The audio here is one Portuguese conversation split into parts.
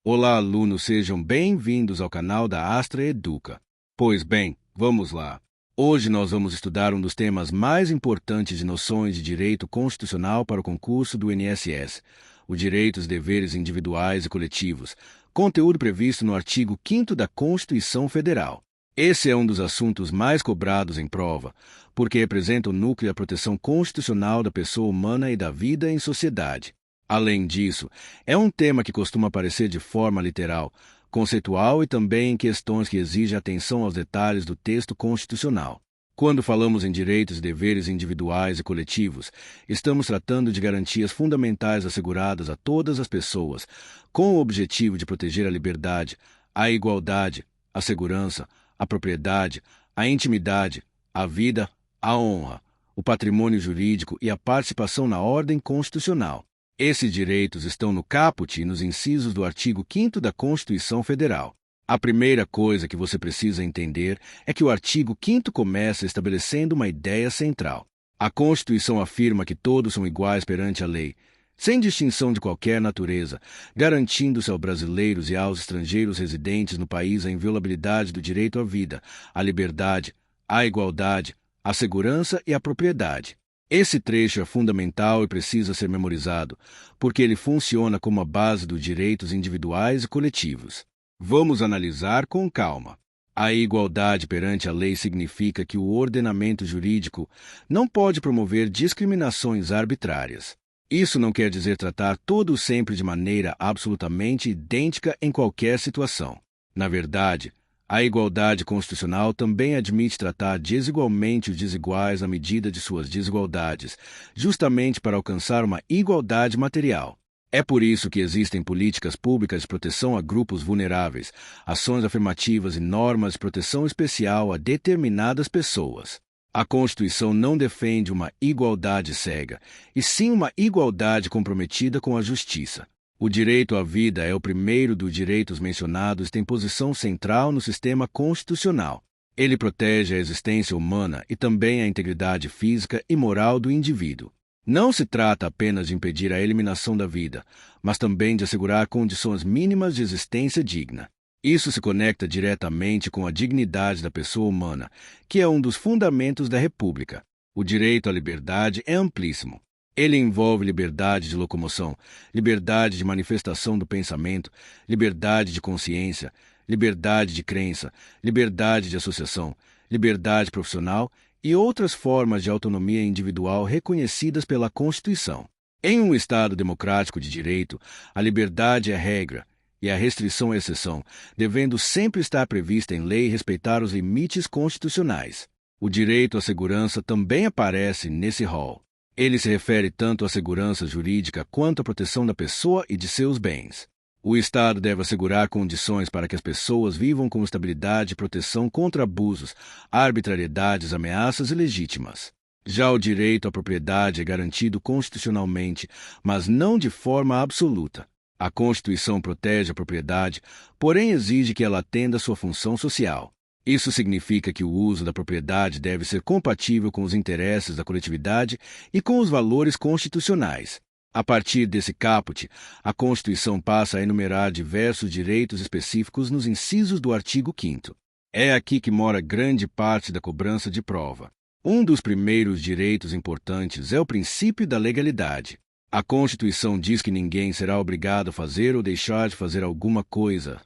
Olá, alunos, sejam bem-vindos ao canal da Astra Educa. Pois bem, vamos lá. Hoje nós vamos estudar um dos temas mais importantes de noções de direito constitucional para o concurso do INSS, o direitos e deveres individuais e coletivos, conteúdo previsto no artigo 5º da Constituição Federal. Esse é um dos assuntos mais cobrados em prova, porque representa o núcleo da proteção constitucional da pessoa humana e da vida em sociedade. Além disso, é um tema que costuma aparecer de forma literal, conceitual e também em questões que exigem atenção aos detalhes do texto constitucional. Quando falamos em direitos e deveres individuais e coletivos, estamos tratando de garantias fundamentais asseguradas a todas as pessoas, com o objetivo de proteger a liberdade, a igualdade, a segurança, a propriedade, a intimidade, a vida, a honra, o patrimônio jurídico e a participação na ordem constitucional. Esses direitos estão no caput e nos incisos do artigo 5º da Constituição Federal. A primeira coisa que você precisa entender é que o artigo 5º começa estabelecendo uma ideia central. A Constituição afirma que todos são iguais perante a lei, sem distinção de qualquer natureza, garantindo-se aos brasileiros e aos estrangeiros residentes no país a inviolabilidade do direito à vida, à liberdade, à igualdade, à segurança e à propriedade. Esse trecho é fundamental e precisa ser memorizado, porque ele funciona como a base dos direitos individuais e coletivos. Vamos analisar com calma. A igualdade perante a lei significa que o ordenamento jurídico não pode promover discriminações arbitrárias. Isso não quer dizer tratar todos sempre de maneira absolutamente idêntica em qualquer situação. Na verdade, a igualdade constitucional também admite tratar desigualmente os desiguais à medida de suas desigualdades, justamente para alcançar uma igualdade material. É por isso que existem políticas públicas de proteção a grupos vulneráveis, ações afirmativas e normas de proteção especial a determinadas pessoas. A Constituição não defende uma igualdade cega, e sim uma igualdade comprometida com a justiça. O direito à vida é o primeiro dos direitos mencionados e tem posição central no sistema constitucional. Ele protege a existência humana e também a integridade física e moral do indivíduo. Não se trata apenas de impedir a eliminação da vida, mas também de assegurar condições mínimas de existência digna. Isso se conecta diretamente com a dignidade da pessoa humana, que é um dos fundamentos da República. O direito à liberdade é amplíssimo. Ele envolve liberdade de locomoção, liberdade de manifestação do pensamento, liberdade de consciência, liberdade de crença, liberdade de associação, liberdade profissional e outras formas de autonomia individual reconhecidas pela Constituição. Em um Estado democrático de direito, a liberdade é regra e a restrição é exceção, devendo sempre estar prevista em lei e respeitar os limites constitucionais. O direito à segurança também aparece nesse rol. Ele se refere tanto à segurança jurídica quanto à proteção da pessoa e de seus bens. O Estado deve assegurar condições para que as pessoas vivam com estabilidade e proteção contra abusos, arbitrariedades, ameaças ilegítimas. Já o direito à propriedade é garantido constitucionalmente, mas não de forma absoluta. A Constituição protege a propriedade, porém exige que ela atenda à sua função social. Isso significa que o uso da propriedade deve ser compatível com os interesses da coletividade e com os valores constitucionais. A partir desse caput, a Constituição passa a enumerar diversos direitos específicos nos incisos do artigo 5º. É aqui que mora grande parte da cobrança de prova. Um dos primeiros direitos importantes é o princípio da legalidade. A Constituição diz que ninguém será obrigado a fazer ou deixar de fazer alguma coisa,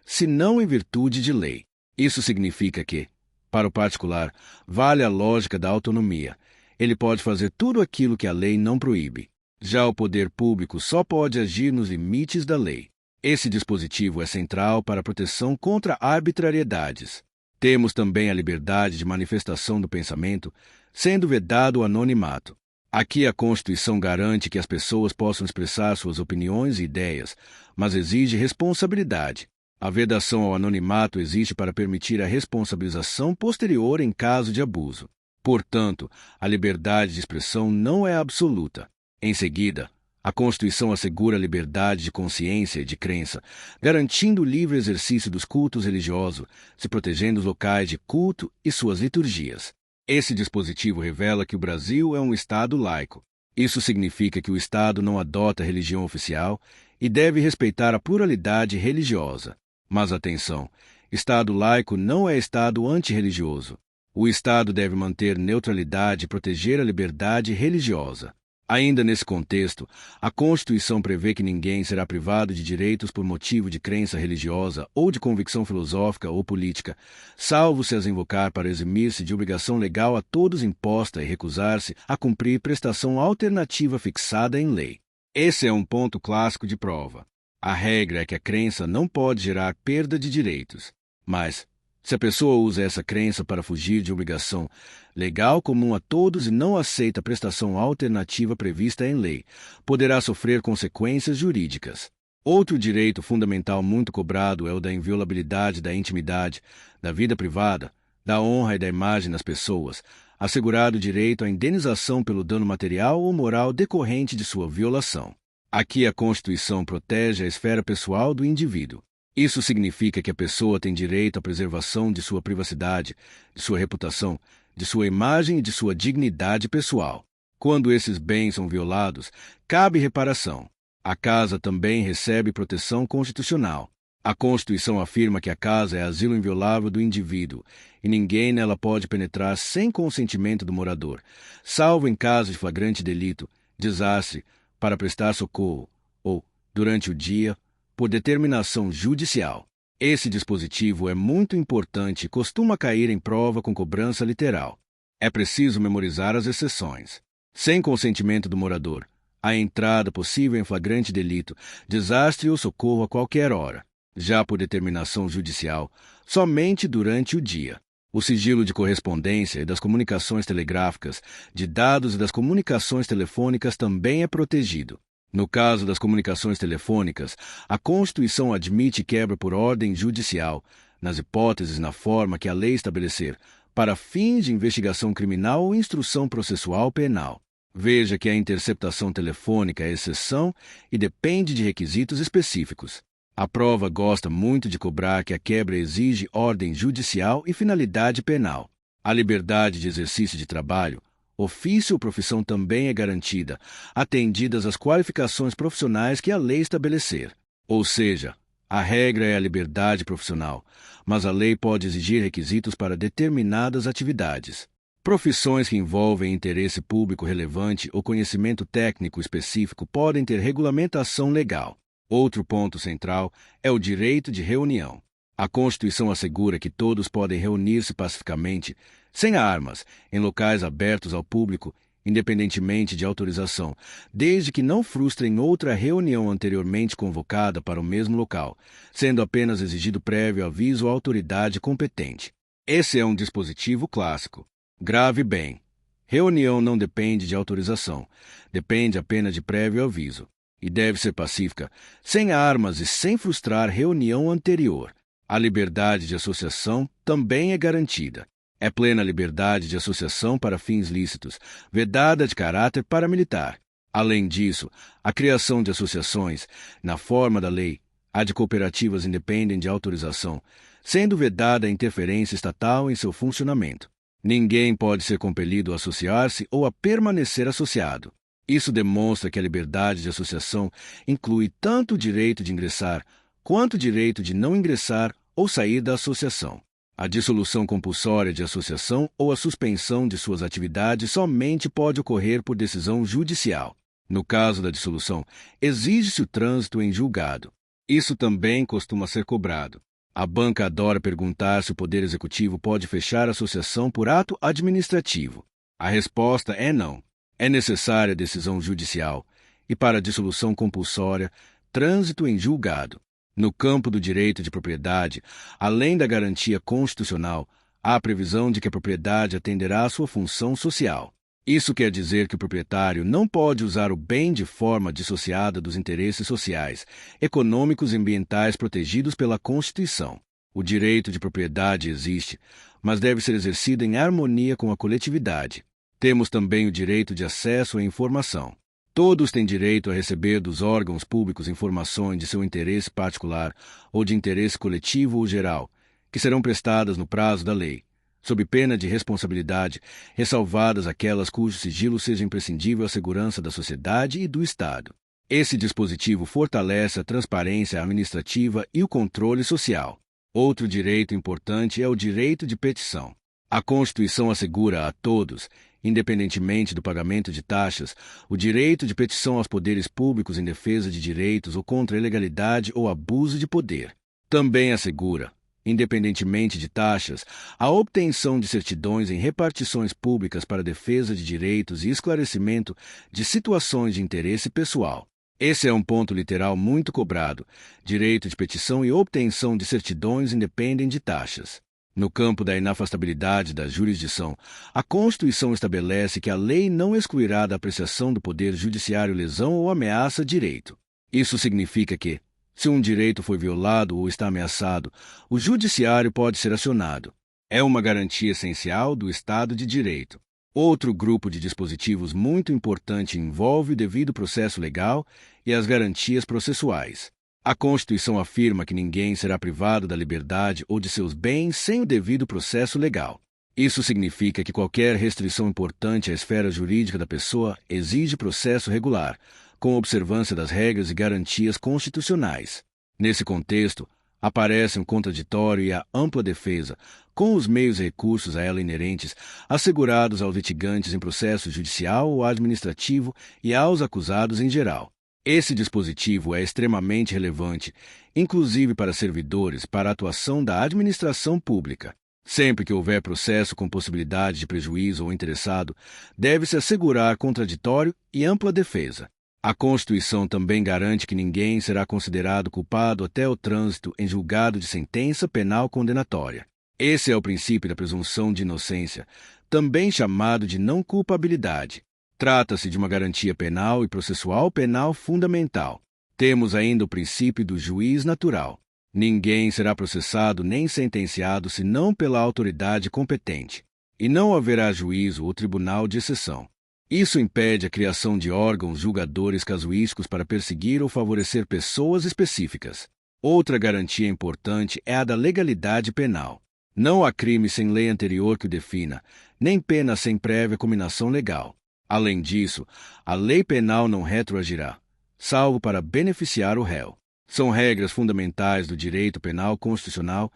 senão em virtude de lei. Isso significa que, para o particular, vale a lógica da autonomia. Ele pode fazer tudo aquilo que a lei não proíbe. Já o poder público só pode agir nos limites da lei. Esse dispositivo é central para a proteção contra arbitrariedades. Temos também a liberdade de manifestação do pensamento, sendo vedado o anonimato. Aqui a Constituição garante que as pessoas possam expressar suas opiniões e ideias, mas exige responsabilidade. A vedação ao anonimato existe para permitir a responsabilização posterior em caso de abuso. Portanto, a liberdade de expressão não é absoluta. Em seguida, a Constituição assegura a liberdade de consciência e de crença, garantindo o livre exercício dos cultos religiosos, se protegendo os locais de culto e suas liturgias. Esse dispositivo revela que o Brasil é um Estado laico. Isso significa que o Estado não adota religião oficial e deve respeitar a pluralidade religiosa. Mas atenção, Estado laico não é Estado antirreligioso. O Estado deve manter neutralidade e proteger a liberdade religiosa. Ainda nesse contexto, a Constituição prevê que ninguém será privado de direitos por motivo de crença religiosa ou de convicção filosófica ou política, salvo se as invocar para eximir-se de obrigação legal a todos imposta e recusar-se a cumprir prestação alternativa fixada em lei. Esse é um ponto clássico de prova. A regra é que a crença não pode gerar perda de direitos. Mas, se a pessoa usa essa crença para fugir de obrigação legal comum a todos e não aceita a prestação alternativa prevista em lei, poderá sofrer consequências jurídicas. Outro direito fundamental muito cobrado é o da inviolabilidade da intimidade, da vida privada, da honra e da imagem das pessoas, assegurado o direito à indenização pelo dano material ou moral decorrente de sua violação. Aqui a Constituição protege a esfera pessoal do indivíduo. Isso significa que a pessoa tem direito à preservação de sua privacidade, de sua reputação, de sua imagem e de sua dignidade pessoal. Quando esses bens são violados, cabe reparação. A casa também recebe proteção constitucional. A Constituição afirma que a casa é asilo inviolável do indivíduo e ninguém nela pode penetrar sem consentimento do morador, salvo em caso de flagrante delito, desastre, para prestar socorro ou, durante o dia, por determinação judicial. Esse dispositivo é muito importante e costuma cair em prova com cobrança literal. É preciso memorizar as exceções. Sem consentimento do morador, a entrada possível em flagrante delito, desastre ou socorro a qualquer hora. Já por determinação judicial, somente durante o dia. O sigilo de correspondência e das comunicações telegráficas, de dados e das comunicações telefônicas também é protegido. No caso das comunicações telefônicas, a Constituição admite quebra por ordem judicial, nas hipóteses e na forma que a lei estabelecer, para fins de investigação criminal ou instrução processual penal. Veja que a interceptação telefônica é exceção e depende de requisitos específicos. A prova gosta muito de cobrar que a quebra exige ordem judicial e finalidade penal. A liberdade de exercício de trabalho, ofício ou profissão também é garantida, atendidas as qualificações profissionais que a lei estabelecer. Ou seja, a regra é a liberdade profissional, mas a lei pode exigir requisitos para determinadas atividades. Profissões que envolvem interesse público relevante ou conhecimento técnico específico podem ter regulamentação legal. Outro ponto central é o direito de reunião. A Constituição assegura que todos podem reunir-se pacificamente, sem armas, em locais abertos ao público, independentemente de autorização, desde que não frustrem outra reunião anteriormente convocada para o mesmo local, sendo apenas exigido prévio aviso à autoridade competente. Esse é um dispositivo clássico. Grave bem. Reunião não depende de autorização, depende apenas de prévio aviso, e deve ser pacífica, sem armas e sem frustrar reunião anterior. A liberdade de associação também é garantida. É plena liberdade de associação para fins lícitos, vedada de caráter paramilitar. Além disso, a criação de associações, na forma da lei, a de cooperativas independem de autorização, sendo vedada a interferência estatal em seu funcionamento. Ninguém pode ser compelido a associar-se ou a permanecer associado. Isso demonstra que a liberdade de associação inclui tanto o direito de ingressar quanto o direito de não ingressar ou sair da associação. A dissolução compulsória de associação ou a suspensão de suas atividades somente pode ocorrer por decisão judicial. No caso da dissolução, exige-se o trânsito em julgado. Isso também costuma ser cobrado. A banca adora perguntar se o Poder Executivo pode fechar a associação por ato administrativo. A resposta é não. É necessária decisão judicial e, para a dissolução compulsória, trânsito em julgado. No campo do direito de propriedade, além da garantia constitucional, há a previsão de que a propriedade atenderá à sua função social. Isso quer dizer que o proprietário não pode usar o bem de forma dissociada dos interesses sociais, econômicos e ambientais protegidos pela Constituição. O direito de propriedade existe, mas deve ser exercido em harmonia com a coletividade. Temos também o direito de acesso à informação. Todos têm direito a receber dos órgãos públicos informações de seu interesse particular ou de interesse coletivo ou geral, que serão prestadas no prazo da lei, sob pena de responsabilidade, ressalvadas aquelas cujo sigilo seja imprescindível à segurança da sociedade e do Estado. Esse dispositivo fortalece a transparência administrativa e o controle social. Outro direito importante é o direito de petição. A Constituição assegura a todos, independentemente do pagamento de taxas, o direito de petição aos poderes públicos em defesa de direitos ou contra a ilegalidade ou abuso de poder. Também assegura, independentemente de taxas, a obtenção de certidões em repartições públicas para defesa de direitos e esclarecimento de situações de interesse pessoal. Esse é um ponto literal muito cobrado. Direito de petição e obtenção de certidões independem de taxas. No campo da inafastabilidade da jurisdição, a Constituição estabelece que a lei não excluirá da apreciação do Poder Judiciário lesão ou ameaça a direito. Isso significa que, se um direito foi violado ou está ameaçado, o Judiciário pode ser acionado. É uma garantia essencial do Estado de Direito. Outro grupo de dispositivos muito importante envolve o devido processo legal e as garantias processuais. A Constituição afirma que ninguém será privado da liberdade ou de seus bens sem o devido processo legal. Isso significa que qualquer restrição importante à esfera jurídica da pessoa exige processo regular, com observância das regras e garantias constitucionais. Nesse contexto, aparece um contraditório e a ampla defesa, com os meios e recursos a ela inerentes, assegurados aos litigantes em processo judicial ou administrativo e aos acusados em geral. Esse dispositivo é extremamente relevante, inclusive para servidores, para a atuação da administração pública. Sempre que houver processo com possibilidade de prejuízo ao interessado, deve-se assegurar contraditório e ampla defesa. A Constituição também garante que ninguém será considerado culpado até o trânsito em julgado de sentença penal condenatória. Esse é o princípio da presunção de inocência, também chamado de não culpabilidade. Trata-se de uma garantia penal e processual penal fundamental. Temos ainda o princípio do juiz natural. Ninguém será processado nem sentenciado senão pela autoridade competente, e não haverá juízo ou tribunal de exceção. Isso impede a criação de órgãos julgadores casuísticos para perseguir ou favorecer pessoas específicas. Outra garantia importante é a da legalidade penal. Não há crime sem lei anterior que o defina, nem pena sem prévia cominação legal. Além disso, a lei penal não retroagirá, salvo para beneficiar o réu. São regras fundamentais do direito penal constitucional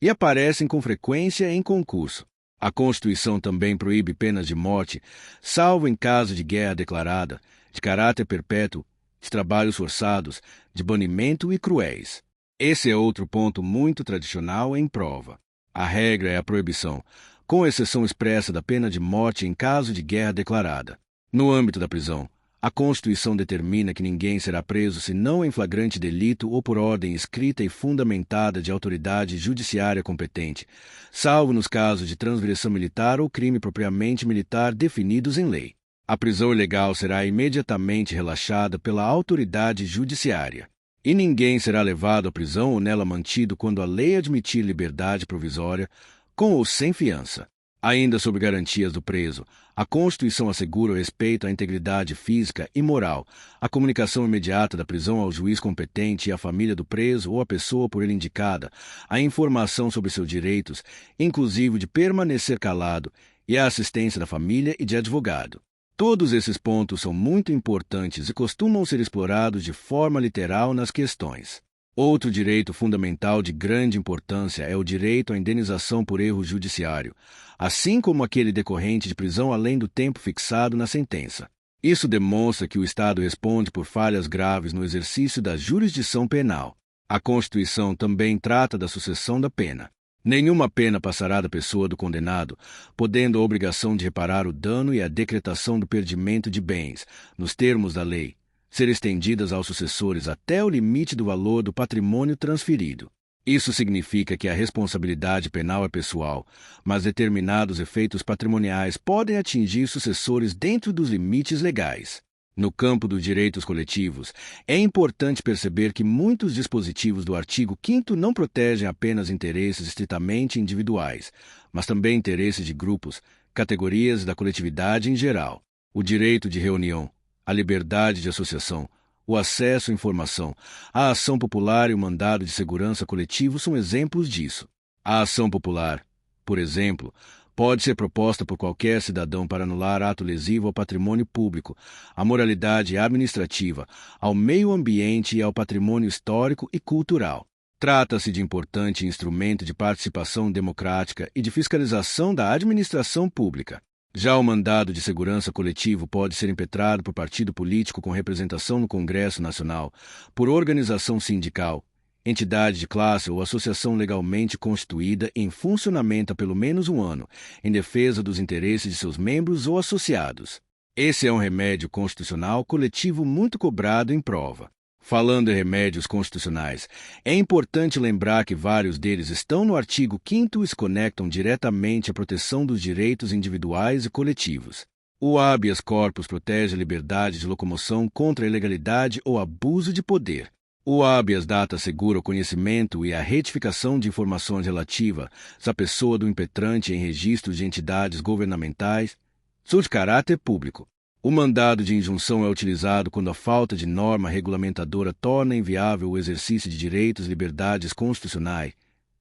e aparecem com frequência em concurso. A Constituição também proíbe penas de morte, salvo em caso de guerra declarada, de caráter perpétuo, de trabalhos forçados, de banimento e cruéis. Esse é outro ponto muito tradicional em prova. A regra é a proibição, com exceção expressa da pena de morte em caso de guerra declarada. No âmbito da prisão, a Constituição determina que ninguém será preso senão em flagrante delito ou por ordem escrita e fundamentada de autoridade judiciária competente, salvo nos casos de transgressão militar ou crime propriamente militar definidos em lei. A prisão ilegal será imediatamente relaxada pela autoridade judiciária, e ninguém será levado à prisão ou nela mantido quando a lei admitir liberdade provisória, com ou sem fiança. Ainda sob garantias do preso, a Constituição assegura o respeito à integridade física e moral, a comunicação imediata da prisão ao juiz competente e à família do preso ou à pessoa por ele indicada, a informação sobre seus direitos, inclusive de permanecer calado, e a assistência da família e de advogado. Todos esses pontos são muito importantes e costumam ser explorados de forma literal nas questões. Outro direito fundamental de grande importância é o direito à indenização por erro judiciário, assim como aquele decorrente de prisão além do tempo fixado na sentença. Isso demonstra que o Estado responde por falhas graves no exercício da jurisdição penal. A Constituição também trata da sucessão da pena. Nenhuma pena passará da pessoa do condenado, podendo a obrigação de reparar o dano e a decretação do perdimento de bens, nos termos da lei, ser estendidas aos sucessores até o limite do valor do patrimônio transferido. Isso significa que a responsabilidade penal é pessoal, mas determinados efeitos patrimoniais podem atingir sucessores dentro dos limites legais. No campo dos direitos coletivos, é importante perceber que muitos dispositivos do artigo 5º não protegem apenas interesses estritamente individuais, mas também interesses de grupos, categorias da coletividade em geral. O direito de reunião, a liberdade de associação, o acesso à informação, a ação popular e o mandado de segurança coletivo são exemplos disso. A ação popular, por exemplo, pode ser proposta por qualquer cidadão para anular ato lesivo ao patrimônio público, à moralidade administrativa, ao meio ambiente e ao patrimônio histórico e cultural. Trata-se de importante instrumento de participação democrática e de fiscalização da administração pública. Já o mandado de segurança coletivo pode ser impetrado por partido político com representação no Congresso Nacional, por organização sindical, entidade de classe ou associação legalmente constituída em funcionamento há pelo menos um ano, em defesa dos interesses de seus membros ou associados. Esse é um remédio constitucional coletivo muito cobrado em prova. Falando em remédios constitucionais, é importante lembrar que vários deles estão no artigo 5º e se conectam diretamente à proteção dos direitos individuais e coletivos. O habeas corpus protege a liberdade de locomoção contra a ilegalidade ou abuso de poder. O habeas data assegura o conhecimento e a retificação de informações relativas à pessoa do impetrante em registros de entidades governamentais, são de caráter público. O mandado de injunção é utilizado quando a falta de norma regulamentadora torna inviável o exercício de direitos e liberdades constitucionais,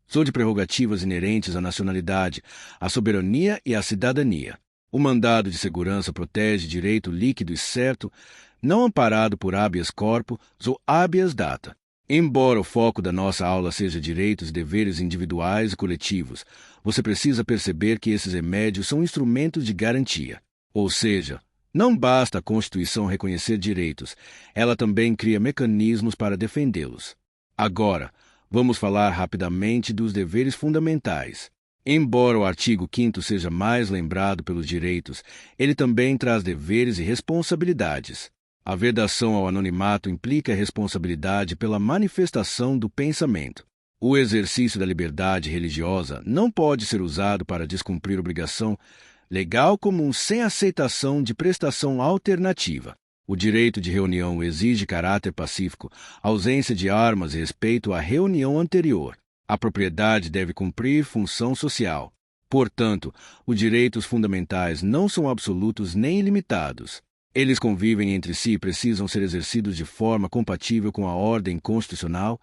são de prerrogativas inerentes à nacionalidade, à soberania e à cidadania. O mandado de segurança protege direito líquido e certo, não amparado por habeas corpus ou habeas data. Embora o foco da nossa aula seja direitos e deveres individuais e coletivos, você precisa perceber que esses remédios são instrumentos de garantia. Ou seja, não basta a Constituição reconhecer direitos, ela também cria mecanismos para defendê-los. Agora, vamos falar rapidamente dos deveres fundamentais. Embora o artigo 5º seja mais lembrado pelos direitos, ele também traz deveres e responsabilidades. A vedação ao anonimato implica a responsabilidade pela manifestação do pensamento. O exercício da liberdade religiosa não pode ser usado para descumprir obrigação legal comum sem aceitação de prestação alternativa. O direito de reunião exige caráter pacífico, ausência de armas e respeito à reunião anterior. A propriedade deve cumprir função social. Portanto, os direitos fundamentais não são absolutos nem ilimitados. Eles convivem entre si e precisam ser exercidos de forma compatível com a ordem constitucional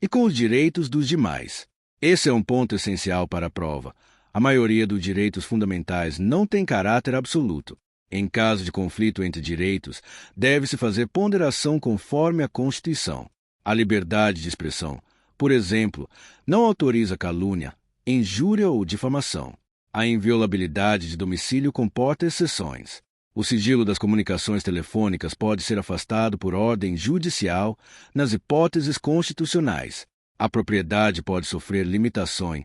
e com os direitos dos demais. Esse é um ponto essencial para a prova. A maioria dos direitos fundamentais não tem caráter absoluto. Em caso de conflito entre direitos, deve-se fazer ponderação conforme a Constituição. A liberdade de expressão, por exemplo, não autoriza calúnia, injúria ou difamação. A inviolabilidade de domicílio comporta exceções. O sigilo das comunicações telefônicas pode ser afastado por ordem judicial nas hipóteses constitucionais. A propriedade pode sofrer limitações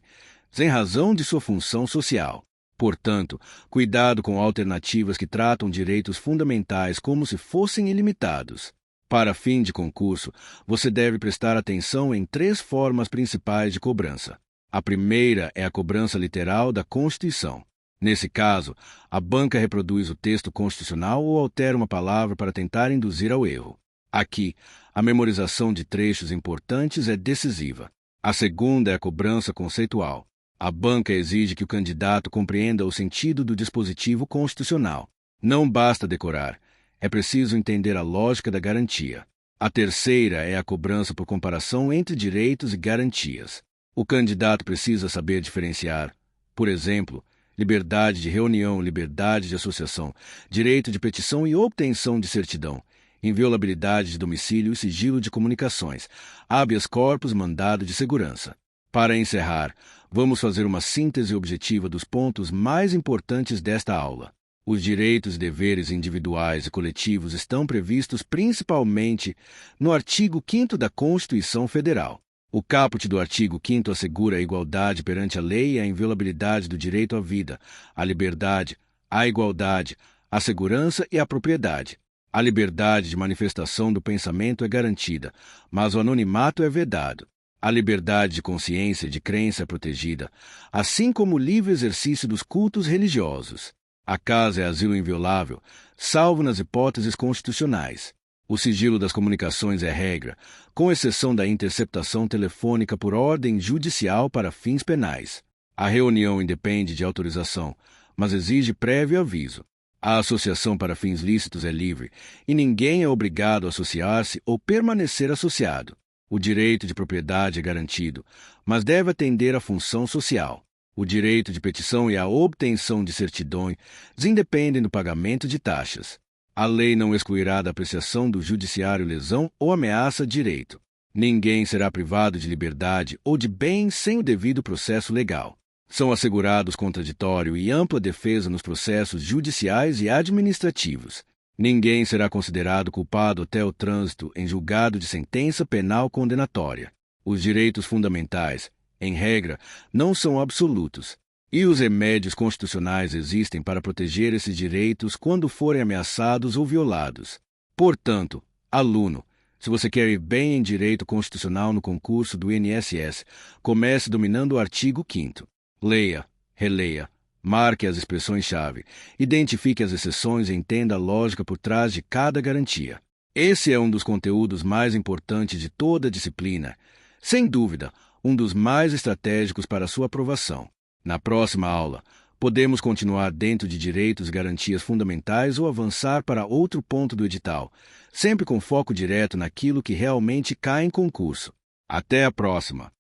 em razão de sua função social. Portanto, cuidado com alternativas que tratam direitos fundamentais como se fossem ilimitados. Para fim de concurso, você deve prestar atenção em 3 formas principais de cobrança. A primeira é a cobrança literal da Constituição. Nesse caso, a banca reproduz o texto constitucional ou altera uma palavra para tentar induzir ao erro. Aqui, a memorização de trechos importantes é decisiva. A segunda é a cobrança conceitual. A banca exige que o candidato compreenda o sentido do dispositivo constitucional. Não basta decorar, é preciso entender a lógica da garantia. A terceira é a cobrança por comparação entre direitos e garantias. O candidato precisa saber diferenciar, por exemplo, liberdade de reunião, liberdade de associação, direito de petição e obtenção de certidão, inviolabilidade de domicílio e sigilo de comunicações, habeas corpus, mandado de segurança. Para encerrar, vamos fazer uma síntese objetiva dos pontos mais importantes desta aula. Os direitos e deveres individuais e coletivos estão previstos principalmente no artigo 5º da Constituição Federal. O caput do artigo 5º assegura a igualdade perante a lei e a inviolabilidade do direito à vida, à liberdade, à igualdade, à segurança e à propriedade. A liberdade de manifestação do pensamento é garantida, mas o anonimato é vedado. A liberdade de consciência e de crença é protegida, assim como o livre exercício dos cultos religiosos. A casa é asilo inviolável, salvo nas hipóteses constitucionais. O sigilo das comunicações é regra, com exceção da interceptação telefônica por ordem judicial para fins penais. A reunião independe de autorização, mas exige prévio aviso. A associação para fins lícitos é livre, e ninguém é obrigado a associar-se ou permanecer associado. O direito de propriedade é garantido, mas deve atender à função social. O direito de petição e a obtenção de certidões independem do pagamento de taxas. A lei não excluirá da apreciação do judiciário lesão ou ameaça de direito. Ninguém será privado de liberdade ou de bens sem o devido processo legal. São assegurados contraditório e ampla defesa nos processos judiciais e administrativos. Ninguém será considerado culpado até o trânsito em julgado de sentença penal condenatória. Os direitos fundamentais, em regra, não são absolutos, e os remédios constitucionais existem para proteger esses direitos quando forem ameaçados ou violados. Portanto, aluno, se você quer ir bem em direito constitucional no concurso do INSS, comece dominando o artigo 5º. Leia, releia, marque as expressões-chave, identifique as exceções e entenda a lógica por trás de cada garantia. Esse é um dos conteúdos mais importantes de toda a disciplina. Sem dúvida, um dos mais estratégicos para sua aprovação. Na próxima aula, podemos continuar dentro de direitos e garantias fundamentais ou avançar para outro ponto do edital, sempre com foco direto naquilo que realmente cai em concurso. Até a próxima!